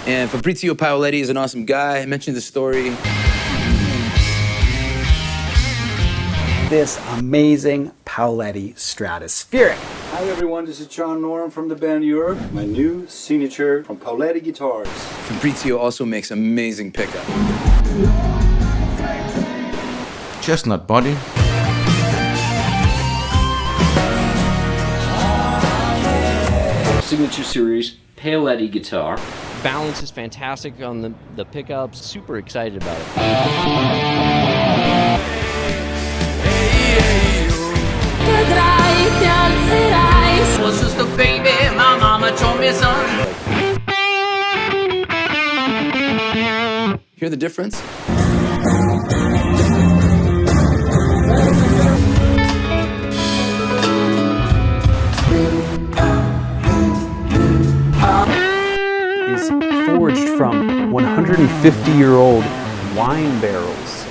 And Fabrizio Paoletti is an awesome guy. I mentioned the story. This amazing Paoletti Stratospheric. Hi everyone, this is John Norm from the band Europe. My new signature from Paoletti Guitars. Fabrizio also makes amazing pickup. Chestnut body. Signature series, Paoletti guitar. Balance is fantastic on the pickups. Super excited about it. Was just a baby, my mama told me, son. Hear the difference? Is forged from 150-year-old wine barrels.